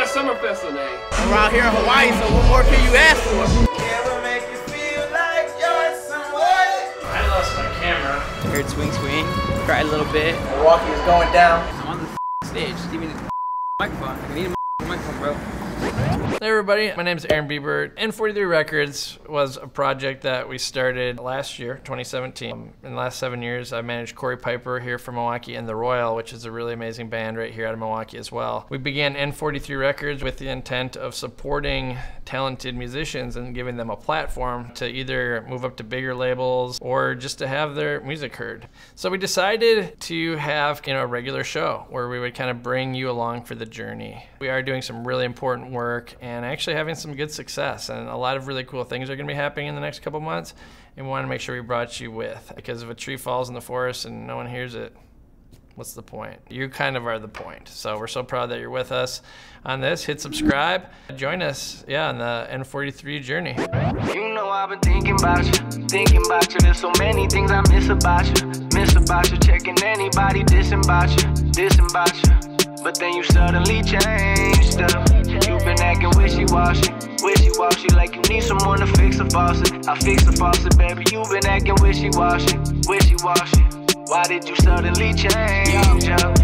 Summerfest today. We're out here in Hawaii, so what more can you ask for? I lost my camera. I heard swing swing, cried a little bit. Milwaukee is going down. I'm on the stage. Just give me the microphone. I need a microphone, bro. Hey everybody, my name is Pieper. N43 Records was a project that we started last year, 2017. In the last 7 years, I managed Pieper here from Milwaukee and The Royal, which is a really amazing band right here out of Milwaukee as well. We began N43 Records with the intent of supporting talented musicians and giving them a platform to either move up to bigger labels or just to have their music heard. So we decided to have a regular show where we would kind of bring you along for the journey. We are doing some really important work and actually having some good success, and a lot of really cool things are going to be happening in the next couple months, and we want to make sure we brought you with, because if a tree falls in the forest and no one hears it, what's the point? You kind of are the point. So we're so proud that you're with us on this. Hit subscribe. Join us, on the N43 journey. You know I've been thinking about you, There's so many things I miss about you, Checking anybody dissing about you, But then you suddenly changed up. You've been acting wishy-washy, like you need someone to fix the faucet. I fix the faucet, baby. You've been acting wishy-washy. Why did you suddenly change up?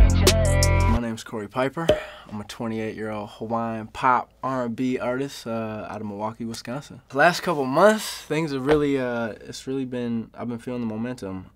My name's Pieper. I'm a 28-year-old Hawaiian pop R&B artist out of Milwaukee, Wisconsin. The last couple months, things have really, I've been feeling the momentum.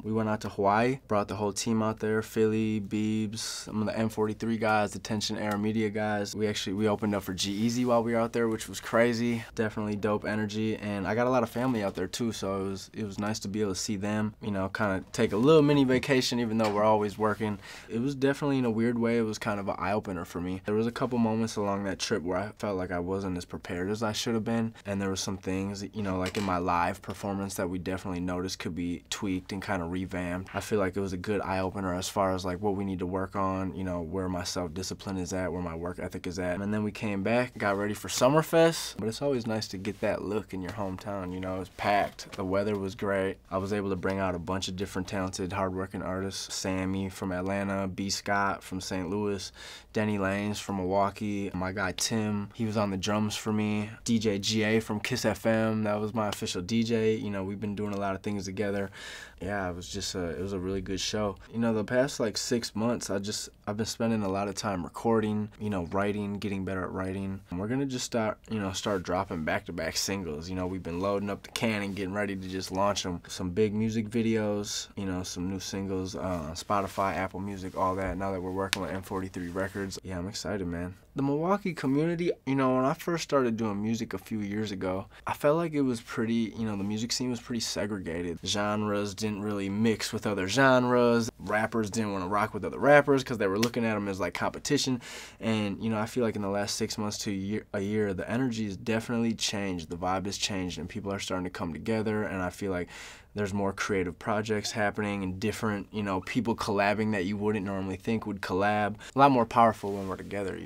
We went out to Hawaii, brought the whole team out there, Philly, Biebs, some of the N43 guys, the Tension Air Media guys. We opened up for G-Eazy while we were out there, which was crazy. Definitely dope energy, and I got a lot of family out there too, so it was nice to be able to see them, kind of take a little mini vacation even though we're always working. It was definitely, in a weird way, it was kind of an eye-opener for me. There was a couple moments along that trip where I felt like I wasn't as prepared as I should have been, and there were some things, like in my live performance that we definitely noticed could be tweaked and kind of revamped. I feel like it was a good eye-opener as far as like what we need to work on, where my self-discipline is at, where my work ethic is at. And then we came back, got ready for Summerfest, but it's always nice to get that look in your hometown, it was packed, the weather was great. I was able to bring out a bunch of different talented, hardworking artists. Sammy from Atlanta, B. Scott from St. Louis, Denny Lanes from Milwaukee, my guy Tim, he was on the drums for me, DJ GA from Kiss FM, that was my official DJ. We've been doing a lot of things together. Yeah, it was just it was a really good show. The past like 6 months, I've been spending a lot of time recording, writing, getting better at writing. And we're gonna just start dropping back-to-back singles. We've been loading up the can and getting ready to just launch them. Some big music videos, some new singles on Spotify, Apple Music, all that. Now that we're working with N43 Records, yeah, I'm excited, man. The Milwaukee community, when I first started doing music a few years ago, I felt like it was pretty, the music scene was pretty segregated. Genres didn't really mix with other genres. Rappers didn't want to rock with other rappers because they were looking at them as like competition. And, I feel like in the last 6 months to a year, the energy has definitely changed. The vibe has changed and people are starting to come together, and I feel like there's more creative projects happening and different, people collabing that you wouldn't normally think would collab. A lot more powerful when we're together,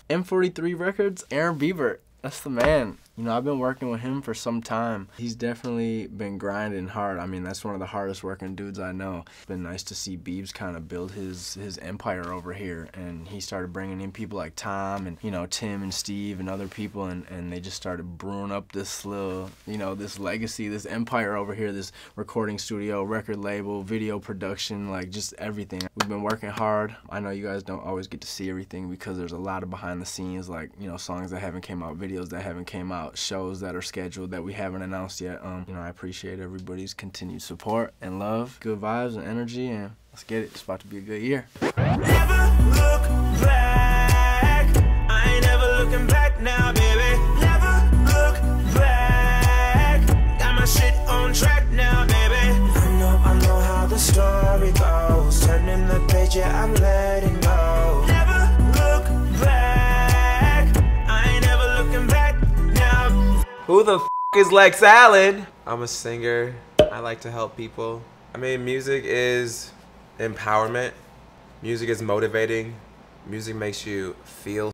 N43 Records, Pieper, that's the man. I've been working with him for some time. He's definitely been grinding hard. I mean, that's one of the hardest working dudes I know. It's been nice to see Biebs kind of build his empire over here, and he started bringing in people like Tom and, Tim and Steve and other people, and they just started brewing up this little, this legacy, this empire over here, this recording studio, record label, video production, like just everything. We've been working hard. I know you guys don't always get to see everything because there's a lot of behind the scenes, like, songs that haven't came out, videos that haven't came out, shows that are scheduled that we haven't announced yet. I appreciate everybody's continued support and love, good vibes and energy, and let's get it. It's about to be a good year. Never look back. I ain't never looking back now, baby. Never look back. Got my shit on track now, baby. I know how the story goes. Turning the page, yeah, I'm letting go. Never look back. I ain't never looking back now. Who the f is Lex Allen? I'm a singer. I like to help people. I mean, music is empowerment. Music is motivating. Music makes you feel.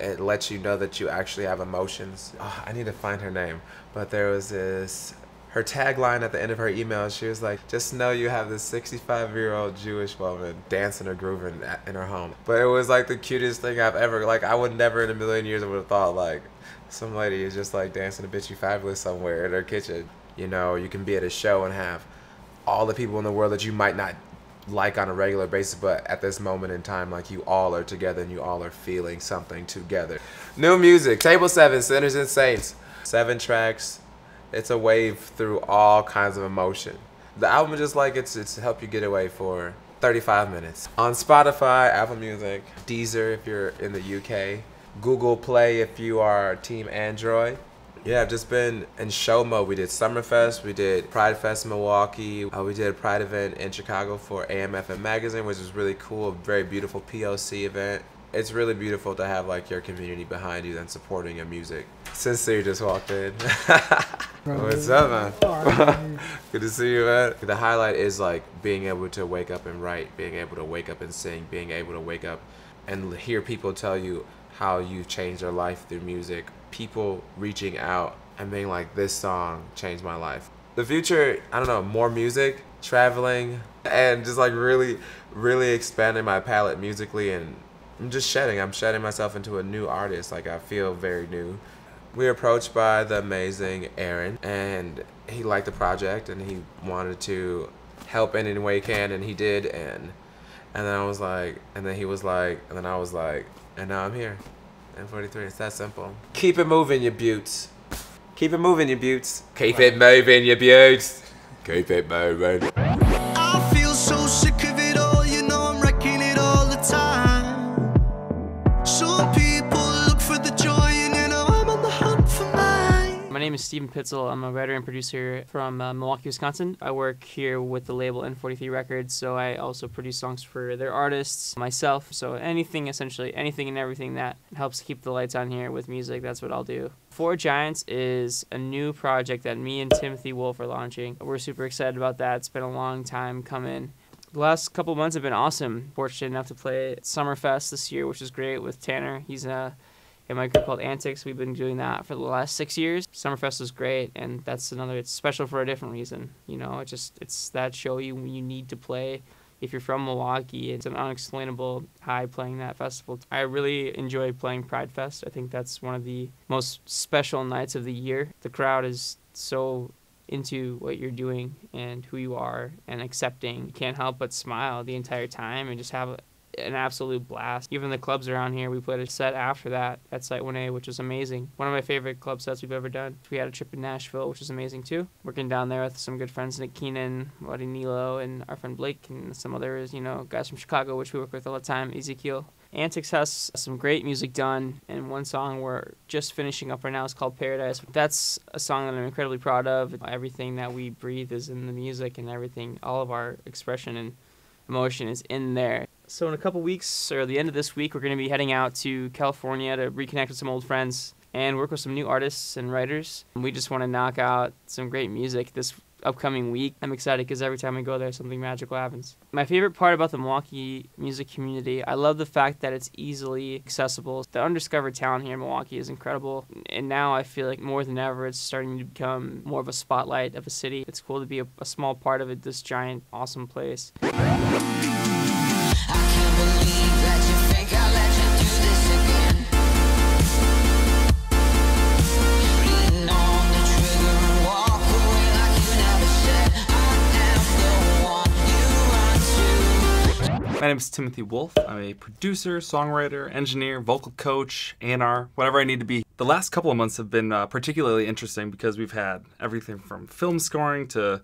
It lets you know that you actually have emotions. Oh, I need to find her name. But there was this, her tagline at the end of her email, she was like, just know you have this 65-year-old Jewish woman dancing or grooving in her home. But it was like the cutest thing I've ever, like I would never in a million years would have thought like, some lady is just like dancing a Bitchy Fabulous somewhere in her kitchen. You know, you can be at a show and have all the people in the world that you might not like on a regular basis, but at this moment in time, like you all are together and you all are feeling something together. New music, Table 7, Sinners and Saints. 7 tracks. It's a wave through all kinds of emotion. The album is just like it's to help you get away for 35 minutes. On Spotify, Apple Music, Deezer if you're in the UK, Google Play if you are Team Android. Yeah, I've just been in show mode. We did Summerfest, we did Pride Fest Milwaukee, we did a Pride event in Chicago for AM/FM Magazine, which was really cool, a very beautiful POC event. It's really beautiful to have like your community behind you and supporting your music. Sincere just walked in. What's up, man? Good to see you, man. The highlight is like being able to wake up and write, being able to wake up and sing, being able to wake up and hear people tell you how you've changed their life through music. People reaching out and being like, this song changed my life. The future, I don't know, more music, traveling, and just like really expanding my palette musically, and I'm shedding myself into a new artist. Like I feel very new. We were approached by the amazing Aaron, and he liked the project and he wanted to help in any way he can, and he did, and then I was like, and then he was like, and then I was like, and now I'm here. N43, it's that simple. Keep it moving, you buttes. Keep it moving, you buttes. Keep it moving, you buttes. Keep it moving. I feel so sick of it all, you know I'm wrecking it all the time. Some people look for the joy and you know I'm on the hunt for mine. My name is Steven Pitzel. I'm a writer and producer from Milwaukee, Wisconsin. I work here with the label N43 Records, so I also produce songs for their artists, myself. So anything, essentially, anything and everything that helps keep the lights on here with music, that's what I'll do. Four Giants is a new project that me and Timothy Wolf are launching. We're super excited about that. It's been a long time coming. The last couple months have been awesome. Fortunate enough to play at Summerfest this year, which is great, with Tanner. He's in my group called Antics. We've been doing that for the last 6 years. Summerfest was great, and that's another, it's special for a different reason. You know, it's that show you need to play if you're from Milwaukee. It's an unexplainable high playing that festival. I really enjoy playing Pride Fest. I think that's one of the most special nights of the year. The crowd is so into what you're doing and who you are and accepting. You can't help but smile the entire time and just have an absolute blast. Even the clubs around here, we played a set after that at Site 1A, which was amazing. One of my favorite club sets we've ever done. We had a trip in Nashville, which was amazing too. Working down there with some good friends, Nick Keenan, Buddy Nilo, and our friend Blake, and some others, you know, guys from Chicago, which we work with all the time, Ezekiel. Antics has some great music done, and one song we're just finishing up right now is called Paradise. That's a song that I'm incredibly proud of. Everything that we breathe is in the music, and everything, all of our expression and emotion is in there. So in a couple weeks, or the end of this week, we're going to be heading out to California to reconnect with some old friends and work with some new artists and writers. We just want to knock out some great music this upcoming week. I'm excited because every time we go there, something magical happens. My favorite part about the Milwaukee music community, I love the fact that it's easily accessible. The undiscovered talent here in Milwaukee is incredible. And now I feel like more than ever, it's starting to become more of a spotlight of a city. It's cool to be a small part of it, this giant, awesome place. My name is Timothy Wolf. I'm a producer, songwriter, engineer, vocal coach, A&R, whatever I need to be. The last couple of months have been particularly interesting because we've had everything from film scoring to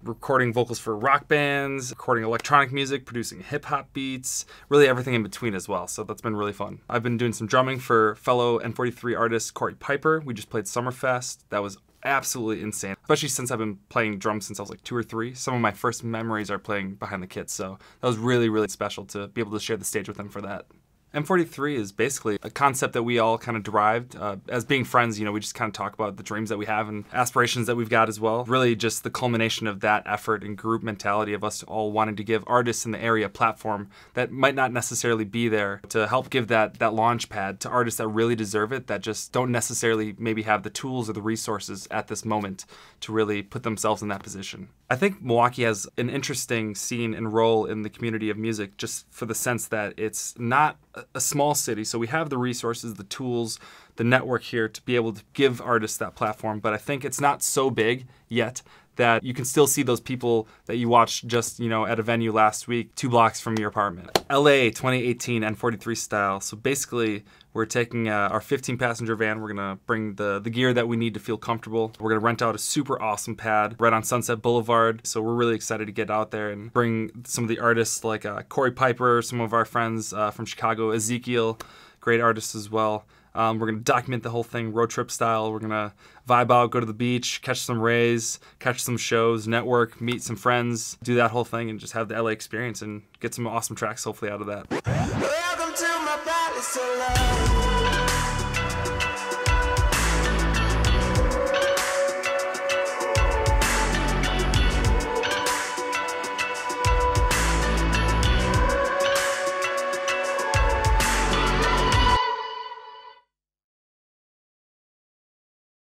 recording vocals for rock bands, recording electronic music, producing hip-hop beats, really everything in between as well, so that's been really fun. I've been doing some drumming for fellow N43 artist Pieper. We just played Summerfest. That was absolutely insane, especially since I've been playing drums since I was like 2 or 3. Some of my first memories are playing behind the kits, so that was really, really special to be able to share the stage with them for that. N43 is basically a concept that we all kind of derived. As being friends, we just kind of talk about the dreams that we have and aspirations that we've got as well. Really just the culmination of that effort and group mentality of us all wanting to give artists in the area a platform that might not necessarily be there, to help give that launch pad to artists that really deserve it, that just don't necessarily maybe have the tools or the resources at this moment to really put themselves in that position. I think Milwaukee has an interesting scene and role in the community of music, just for the sense that it's not a small city. So we have the resources, the tools, the network here to be able to give artists that platform. But I think it's not so big yet that you can still see those people that you watched just, at a venue last week, 2 blocks from your apartment. LA 2018 N43 style. So basically, we're taking our 15-passenger van. We're gonna bring the gear that we need to feel comfortable. We're gonna rent out a super awesome pad right on Sunset Boulevard. So we're really excited to get out there and bring some of the artists like Corey Pieper, some of our friends from Chicago, Ezekiel, great artists as well. We're going to document the whole thing road trip style. We're going to vibe out, go to the beach, catch some rays, catch some shows, network, meet some friends, do that whole thing, and just have the LA experience and get some awesome tracks hopefully out of that. Welcome to my palace of love.